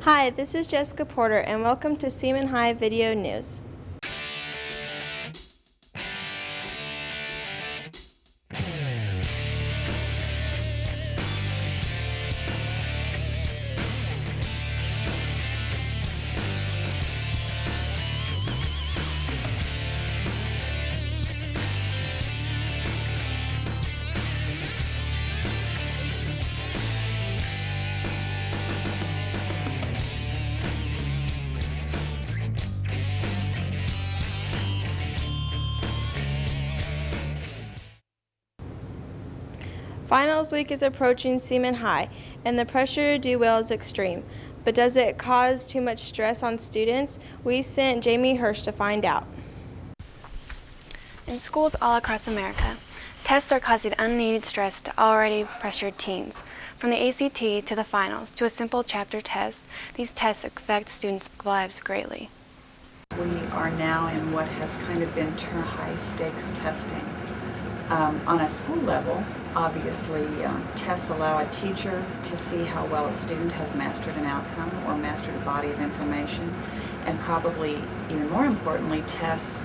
Hi, this is Jessica Porter, and welcome to Seaman High Video News. Finals week is approaching Seaman High, and the pressure to do well is extreme. But does it cause too much stress on students? We sent Jamie Hirsch to find out. In schools all across America, tests are causing unneeded stress to already pressured teens. From the ACT to the finals to a simple chapter test, these tests affect students' lives greatly. We are now in what has kind of been termed high-stakes testing. On a school level, obviously, tests allow a teacher to see how well a student has mastered an outcome or mastered a body of information, and probably even more importantly, tests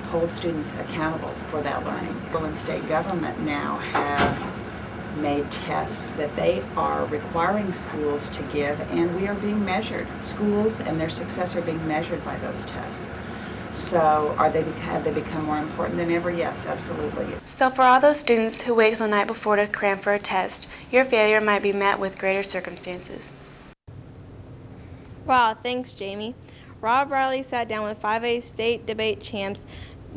hold students accountable for that learning. Federal and state government now have made tests that they are requiring schools to give, and we are being measured. Schools and their success are being measured by those tests. So have they become more important than ever? Yes, absolutely. So for all those students who wait till the night before to cram for a test, your failure might be met with greater circumstances. Wow, thanks, Jamie. Rob Riley sat down with 5A state debate champs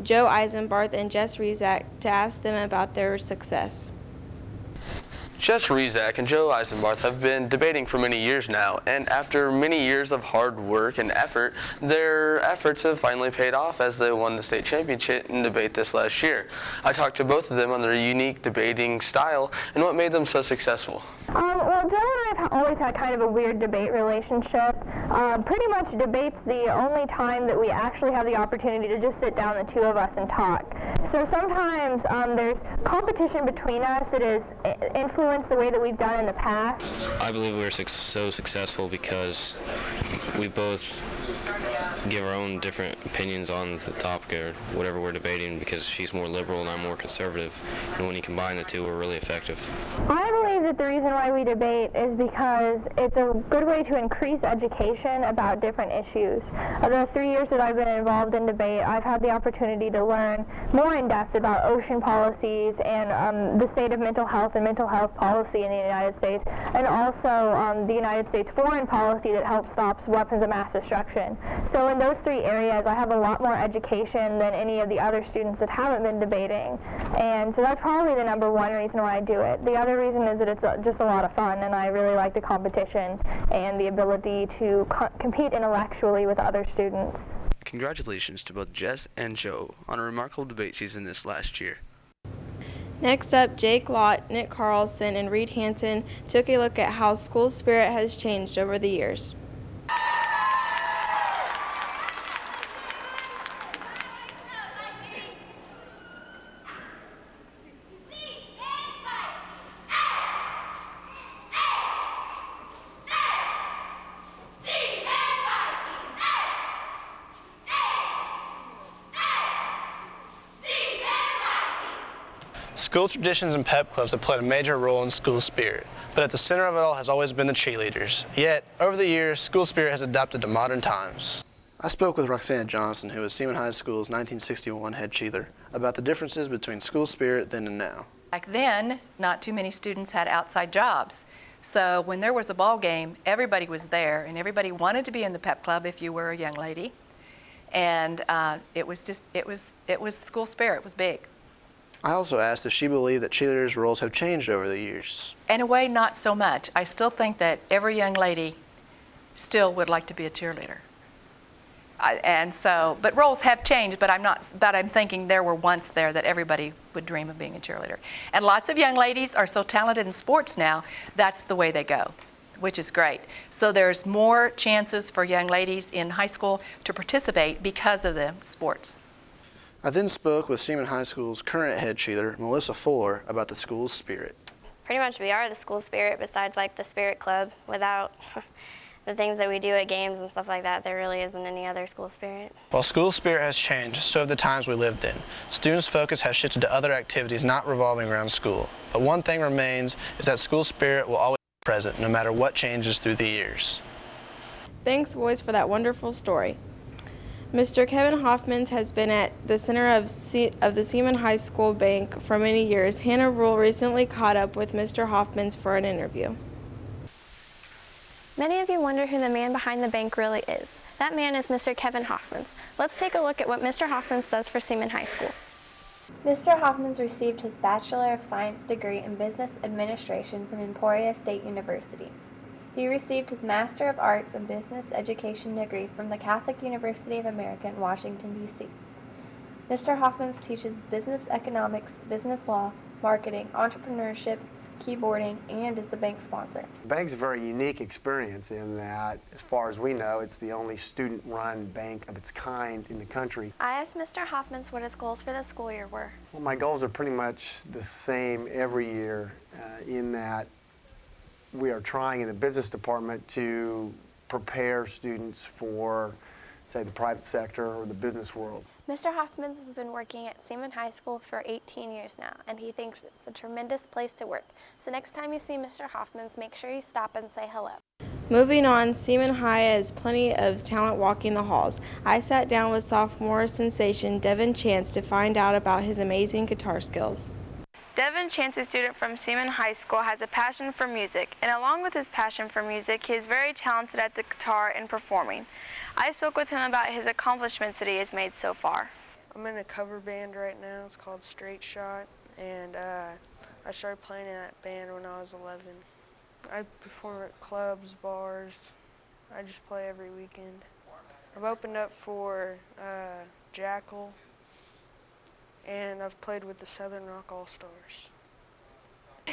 Joe Eisenbarth and Jess Rezac to ask them about their success. Jess Rezac and Joe Eisenbarth have been debating for many years now, and after many years of hard work and effort, their efforts have finally paid off as they won the state championship in debate this last year. I talked to both of them on their unique debating style and what made them so successful. Well, Joe and I have always had kind of a weird debate relationship. Pretty much debate's the only time that we actually have the opportunity to just sit down, the two of us, and talk. So sometimes there's competition between us that has influenced the way that we've done in the past. I believe we're so successful because we both give our own different opinions on the topic or whatever we're debating, because she's more liberal and I'm more conservative, and when you combine the two, we're really effective. I believe that the reason why we debate is because it's a good way to increase education about different issues. The 3 years that I've been involved in debate, I've had the opportunity to learn more in depth about ocean policies and the state of mental health and mental health policy in the United States, and also the United States foreign policy that helps stop weapons of mass destruction. So in those three areas, I have a lot more education than any of the other students that haven't been debating. And so that's probably the number one reason why I do it. The other reason is that it's just a lot of fun, and I really like the competition and the ability to compete intellectually with other students. Congratulations to both Jess and Joe on a remarkable debate season this last year. Next up, Jake Lott, Nick Carlson, and Reed Hansen took a look at how school spirit has changed over the years. School traditions and pep clubs have played a major role in school spirit, but at the center of it all has always been the cheerleaders. Yet, over the years, school spirit has adapted to modern times. I spoke with Roxanna Johnson, who was Seaman High School's 1961 head cheerleader, about the differences between school spirit then and now. Back then, not too many students had outside jobs. So when there was a ball game, everybody was there, and everybody wanted to be in the pep club if you were a young lady. And it was school spirit. It was big. I also asked if she believed that cheerleaders' roles have changed over the years. In a way, not so much. I still think that every young lady still would like to be a cheerleader. But roles have changed, but I'm thinking there were once there that everybody would dream of being a cheerleader. And lots of young ladies are so talented in sports now, that's the way they go, which is great. So there's more chances for young ladies in high school to participate because of the sports. I then spoke with Seaman High School's current head cheerleader, Melissa Fuller, about the school's spirit. Pretty much we are the school spirit, besides like the spirit club. Without the things that we do at games and stuff like that, there really isn't any other school spirit. While school spirit has changed, so have the times we lived in. Students' focus has shifted to other activities not revolving around school. But one thing remains is that school spirit will always be present, no matter what changes through the years. Thanks, boys, for that wonderful story. Mr. Kevin Hoffmans has been at the center of the Seaman High School Bank for many years. Hannah Rule recently caught up with Mr. Hoffmans for an interview. Many of you wonder who the man behind the bank really is. That man is Mr. Kevin Hoffmans. Let's take a look at what Mr. Hoffmans does for Seaman High School. Mr. Hoffmans received his Bachelor of Science degree in Business Administration from Emporia State University. He received his Master of Arts in Business Education degree from the Catholic University of America in Washington, D.C. Mr. Hoffmans teaches business economics, business law, marketing, entrepreneurship, keyboarding, and is the bank sponsor. The bank's a very unique experience in that, as far as we know, it's the only student-run bank of its kind in the country. I asked Mr. Hoffmans what his goals for the school year were. Well, my goals are pretty much the same every year in that we are trying in the business department to prepare students for, say, the private sector or the business world. Mr. Hoffmans has been working at Seaman High School for 18 years now, and he thinks it's a tremendous place to work. So next time you see Mr. Hoffmans, make sure you stop and say hello. Moving on, Seaman High has plenty of talent walking the halls. I sat down with sophomore sensation Devon Chance to find out about his amazing guitar skills. Devon Chance, a student from Seaman High School, has a passion for music, and along with his passion for music, he is very talented at the guitar and performing. I spoke with him about his accomplishments that he has made so far. I'm in a cover band right now. It's called Straight Shot, and I started playing in that band when I was 11. I perform at clubs, bars. I just play every weekend. I've opened up for Jackal, and I've played with the Southern Rock All-Stars.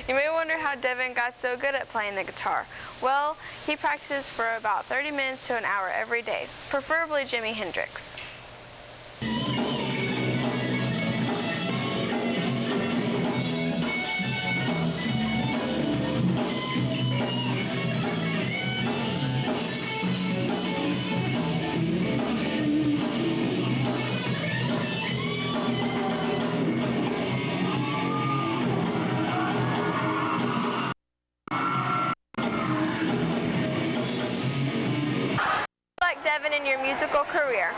You may wonder how Devon got so good at playing the guitar. Well, he practices for about 30 minutes to an hour every day, preferably Jimi Hendrix. Devon in your musical career.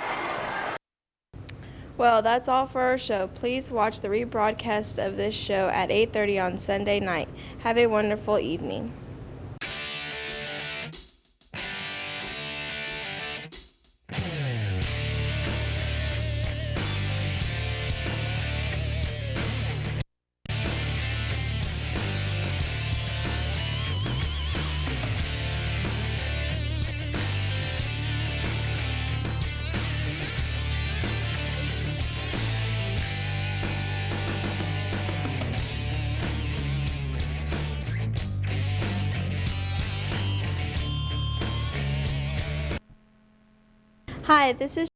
Well, that's all for our show. Please watch the rebroadcast of this show at 8:30 on Sunday night. Have a wonderful evening. Hi, this is